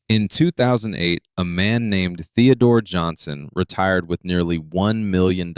In 2008, a man named Theodore Johnson retired with nearly $1 million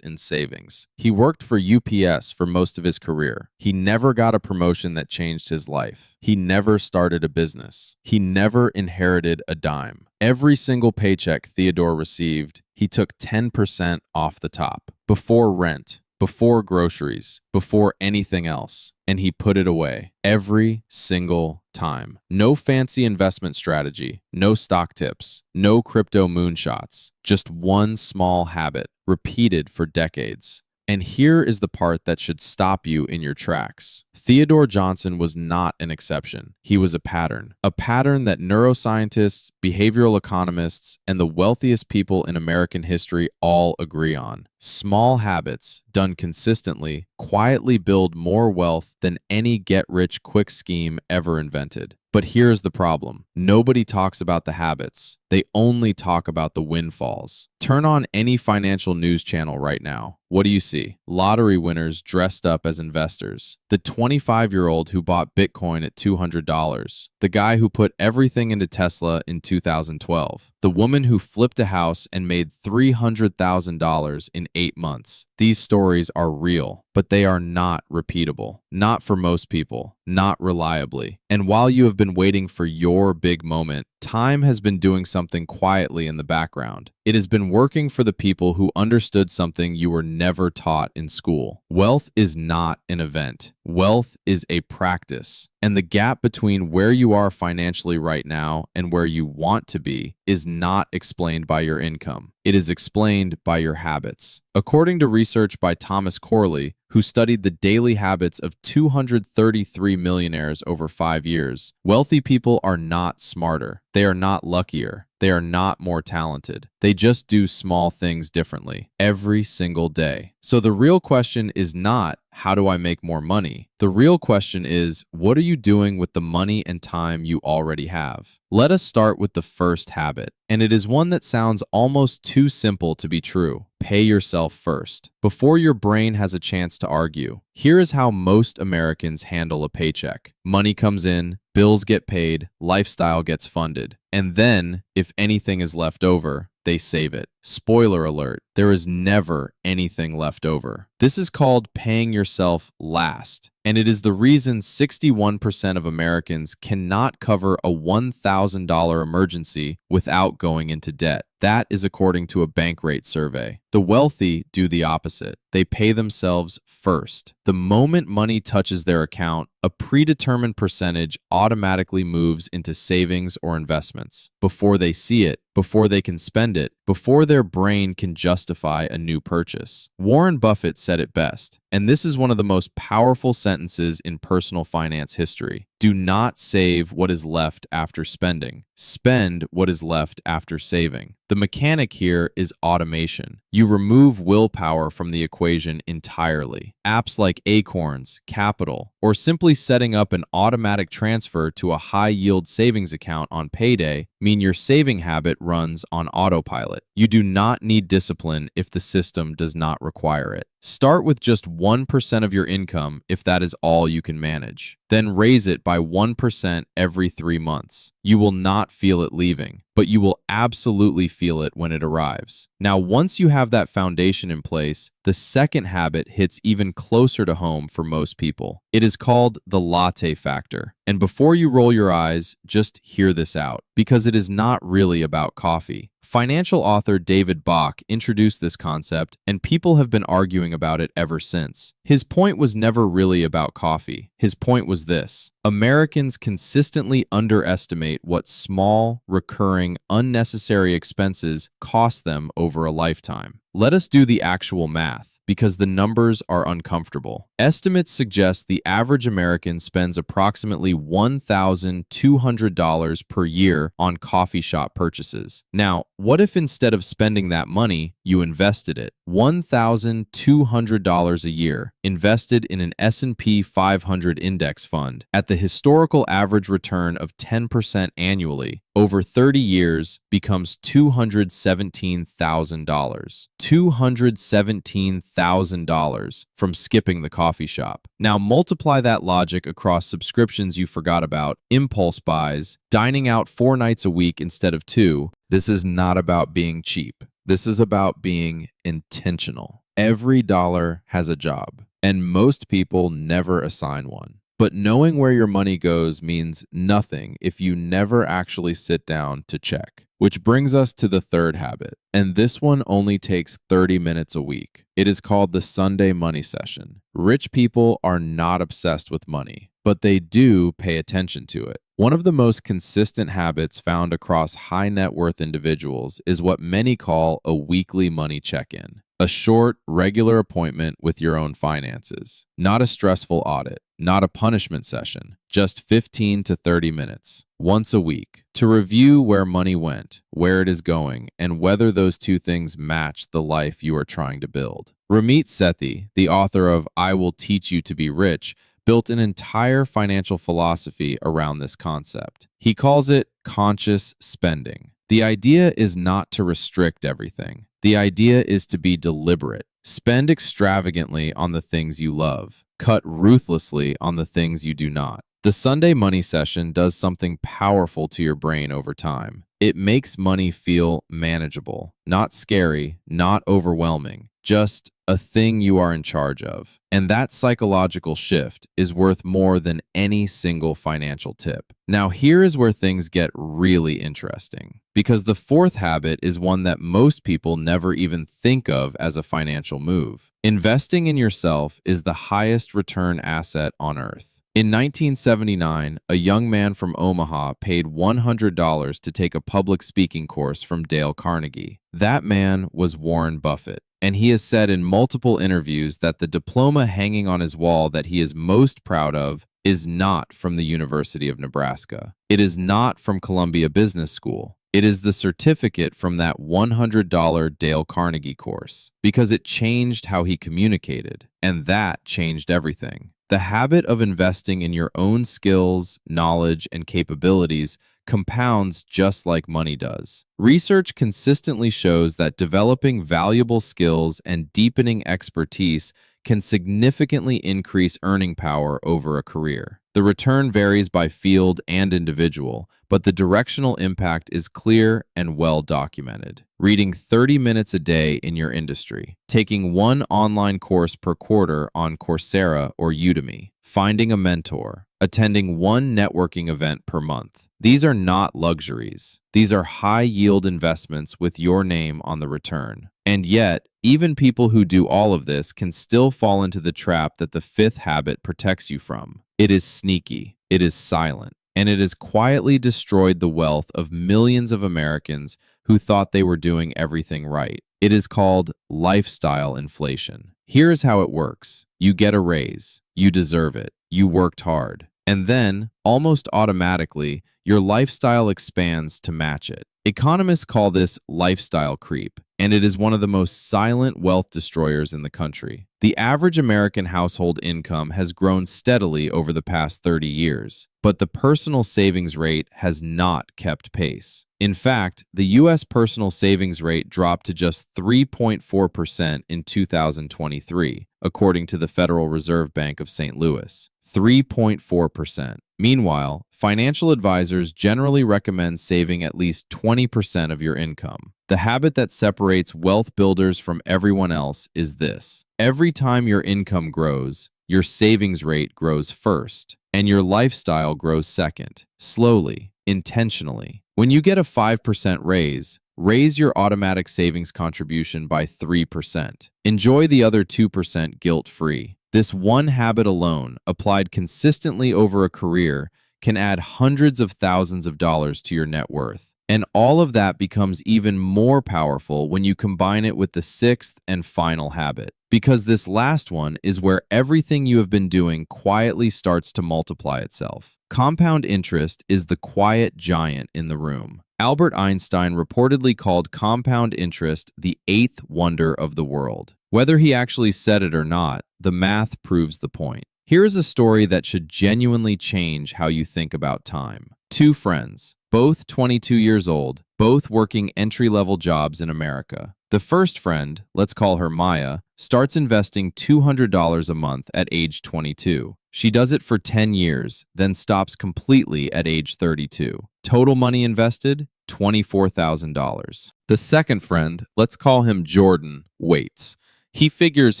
in savings. He worked for UPS for most of his career. He never got a promotion that changed his life. He never started a business. He never inherited a dime. Every single paycheck Theodore received, he took 10% off the top, before rent, before groceries, before anything else, and he put it away every single time. No fancy investment strategy, no stock tips, no crypto moonshots, just one small habit repeated for decades. And here is the part that should stop you in your tracks. Theodore Johnson was not an exception. He was a pattern that neuroscientists, behavioral economists, and the wealthiest people in American history all agree on. Small habits, done consistently, quietly build more wealth than any get-rich-quick scheme ever invented. But here's the problem. Nobody talks about the habits. They only talk about the windfalls. Turn on any financial news channel right now. What do you see? Lottery winners dressed up as investors. The 25-year-old who bought Bitcoin at $200. The guy who put everything into Tesla in 2012. The woman who flipped a house and made $300,000 in 8 months. These stories are real, but they are not repeatable. Not for most people. Not reliably. And while you have been waiting for your big moment, time has been doing something quietly in the background. It has been working for the people who understood something you were never taught in school. Wealth is not an event. Wealth is a practice. And the gap between where you are financially right now and where you want to be is not explained by your income. It is explained by your habits. According to research by Thomas Corley, who studied the daily habits of 233 millionaires over 5 years, wealthy people are not smarter. They are not luckier. They are not more talented. They just do small things differently every single day. So the real question is not, how do I make more money? The real question is, what are you doing with the money and time you already have? Let us start with the first habit, and it is one that sounds almost too simple to be true. Pay yourself first. Before your brain has a chance to argue, here is how most Americans handle a paycheck. Money comes in, bills get paid, lifestyle gets funded, and then, if anything is left over, they save it. Spoiler alert, there is never anything left over. This is called paying yourself last. And it is the reason 61% of Americans cannot cover a $1,000 emergency without going into debt. That is according to a bank rate survey. The wealthy do the opposite. They pay themselves first. The moment money touches their account, a predetermined percentage automatically moves into savings or investments. Before they see it, before they can spend it, before their brain can justify a new purchase. Warren Buffett said it best, and this is one of the most powerful sentences in personal finance history. Do not save what is left after spending. Spend what is left after saving. The mechanic here is automation. You remove willpower from the equation entirely. Apps like Acorns, Capital, or simply setting up an automatic transfer to a high-yield savings account on payday mean your saving habit runs on autopilot. You do not need discipline if the system does not require it. Start with just 1% of your income if that is all you can manage. Then raise it by 1% every 3 months. You will not feel it leaving, but you will absolutely feel it when it arrives. Now, once you have that foundation in place, the second habit hits even closer to home for most people. It is called the Latte Factor. And before you roll your eyes, just hear this out, because it is not really about coffee. Financial author David Bach introduced this concept, and people have been arguing about it ever since. His point was never really about coffee. His point was this: Americans consistently underestimate what small, recurring, unnecessary expenses cost them over a lifetime. Let us do the actual math, because the numbers are uncomfortable. Estimates suggest the average American spends approximately $1,200 per year on coffee shop purchases. Now, what if instead of spending that money, you invested it? $1,200 a year invested in an S&P 500 index fund at the historical average return of 10% annually over 30 years becomes $217,000. $217,000 from skipping the coffee shop. Now multiply that logic across subscriptions you forgot about, impulse buys, dining out 4 nights a week instead of 2. This is not about being cheap. This is about being intentional. Every dollar has a job, and most people never assign one. But knowing where your money goes means nothing if you never actually sit down to check. Which brings us to the third habit, and this one only takes 30 minutes a week. It is called the Sunday money session. Rich people are not obsessed with money, but they do pay attention to it. One of the most consistent habits found across high net worth individuals is what many call a weekly money check-in. A short, regular appointment with your own finances. Not a stressful audit, not a punishment session, just 15 to 30 minutes, once a week, to review where money went, where it is going, and whether those two things match the life you are trying to build. Ramit Sethi, the author of I Will Teach You to Be Rich, built an entire financial philosophy around this concept. He calls it conscious spending. The idea is not to restrict everything. The idea is to be deliberate. Spend extravagantly on the things you love. Cut ruthlessly on the things you do not. The Sunday money session does something powerful to your brain over time. It makes money feel manageable, not scary, not overwhelming, just a thing you are in charge of. And that psychological shift is worth more than any single financial tip. Now, here is where things get really interesting, because the fourth habit is one that most people never even think of as a financial move. Investing in yourself is the highest return asset on earth. In 1979, a young man from Omaha paid $100 to take a public speaking course from Dale Carnegie. That man was Warren Buffett, and he has said in multiple interviews that the diploma hanging on his wall that he is most proud of is not from the University of Nebraska. It is not from Columbia Business School. It is the certificate from that $100 Dale Carnegie course, because it changed how he communicated, and that changed everything. The habit of investing in your own skills, knowledge, and capabilities compounds just like money does. Research consistently shows that developing valuable skills and deepening expertise can significantly increase earning power over a career. The return varies by field and individual, but the directional impact is clear and well documented. Reading 30 minutes a day in your industry, taking one online course per quarter on Coursera or Udemy, finding a mentor, attending one networking event per month. These are not luxuries. These are high-yield investments with your name on the return. And yet, even people who do all of this can still fall into the trap that the fifth habit protects you from. It is sneaky, it is silent, and it has quietly destroyed the wealth of millions of Americans who thought they were doing everything right. It is called lifestyle inflation. Here is how it works. You get a raise. You deserve it. You worked hard. And then, almost automatically, your lifestyle expands to match it. Economists call this lifestyle creep, and it is one of the most silent wealth destroyers in the country. The average American household income has grown steadily over the past 30 years, but the personal savings rate has not kept pace. In fact, the U.S. personal savings rate dropped to just 3.4% in 2023, according to the Federal Reserve Bank of St. Louis. 3.4%. Meanwhile, financial advisors generally recommend saving at least 20% of your income. The habit that separates wealth builders from everyone else is this. Every time your income grows, your savings rate grows first, and your lifestyle grows second, slowly, intentionally. When you get a 5% raise, raise your automatic savings contribution by 3%. Enjoy the other 2% guilt-free. This one habit alone, applied consistently over a career, can add hundreds of thousands of dollars to your net worth. And all of that becomes even more powerful when you combine it with the sixth and final habit. Because this last one is where everything you have been doing quietly starts to multiply itself. Compound interest is the quiet giant in the room. Albert Einstein reportedly called compound interest the eighth wonder of the world. Whether he actually said it or not, the math proves the point. Here is a story that should genuinely change how you think about time. Two friends, both 22 years old, both working entry-level jobs in America. The first friend, let's call her Maya, starts investing $200 a month at age 22. She does it for 10 years, then stops completely at age 32. Total money invested, $24,000. The second friend, let's call him Jordan, waits. He figures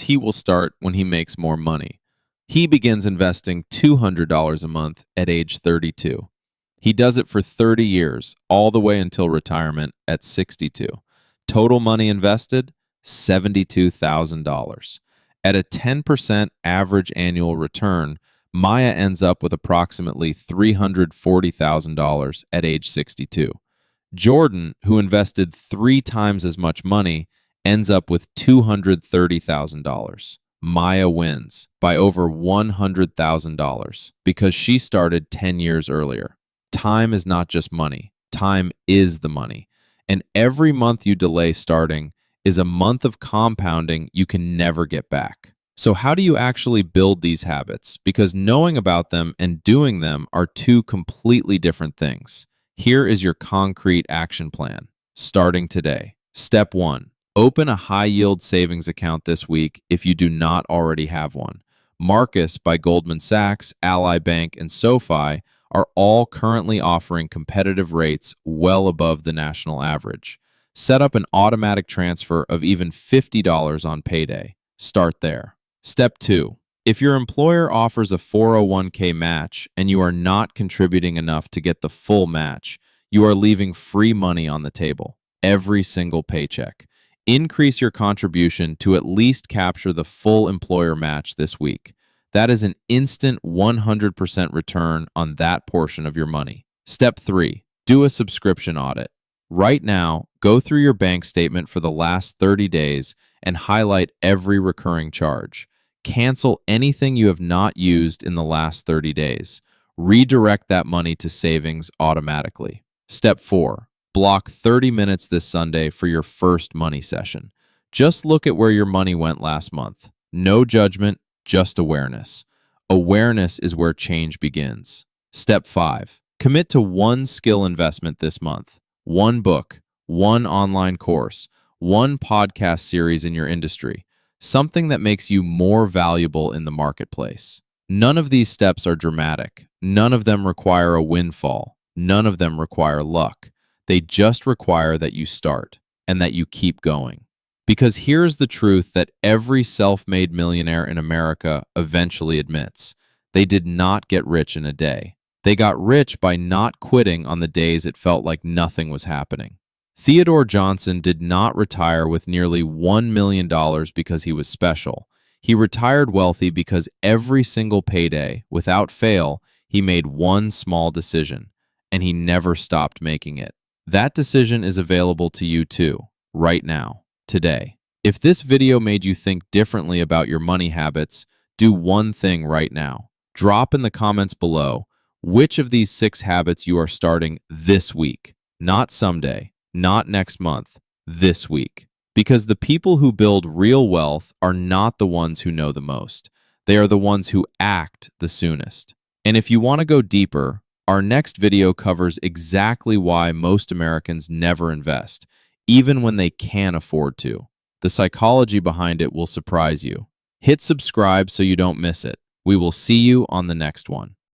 he will start when he makes more money. He begins investing $200 a month at age 32. He does it for 30 years, all the way until retirement at 62. Total money invested, $72,000. At a 10% average annual return, Maya ends up with approximately $340,000 at age 62. Jordan, who invested 3 times as much money, ends up with $230,000. Maya wins by over $100,000 because she started 10 years earlier. Time is not just money. Time is the money. And every month you delay starting is a month of compounding you can never get back. So how do you actually build these habits? Because knowing about them and doing them are two completely different things. Here is your concrete action plan, starting today. Step 1. Open a high-yield savings account this week if you do not already have one. Marcus by Goldman Sachs, Ally Bank, and SoFi are all currently offering competitive rates well above the national average. Set up an automatic transfer of even $50 on payday. Start there. Step 2. If your employer offers a 401k match and you are not contributing enough to get the full match, you are leaving free money on the table every single paycheck. Increase your contribution to at least capture the full employer match this week. That is an instant 100% return on that portion of your money. Step 3. Do a subscription audit. Right now, go through your bank statement for the last 30 days and highlight every recurring charge. Cancel anything you have not used in the last 30 days. Redirect that money to savings automatically. Step 4. Block 30 minutes this Sunday for your first money session. Just look at where your money went last month. No judgment, just awareness. Awareness is where change begins. Step 5. Commit to one skill investment this month. One book, one online course, one podcast series in your industry. Something that makes you more valuable in the marketplace. None of these steps are dramatic. None of them require a windfall. None of them require luck. They just require that you start and that you keep going. Because here's the truth that every self-made millionaire in America eventually admits. They did not get rich in a day. They got rich by not quitting on the days it felt like nothing was happening. Theodore Johnson did not retire with nearly $1 million because he was special. He retired wealthy because every single payday, without fail, he made one small decision, and he never stopped making it. That decision is available to you too, right now, today. If this video made you think differently about your money habits, do one thing right now. Drop in the comments below which of these 6 habits you are starting this week, not someday, not next month, this week. Because the people who build real wealth are not the ones who know the most. They are the ones who act the soonest. And if you want to go deeper, our next video covers exactly why most Americans never invest, even when they can afford to. The psychology behind it will surprise you. Hit subscribe so you don't miss it. We will see you on the next one.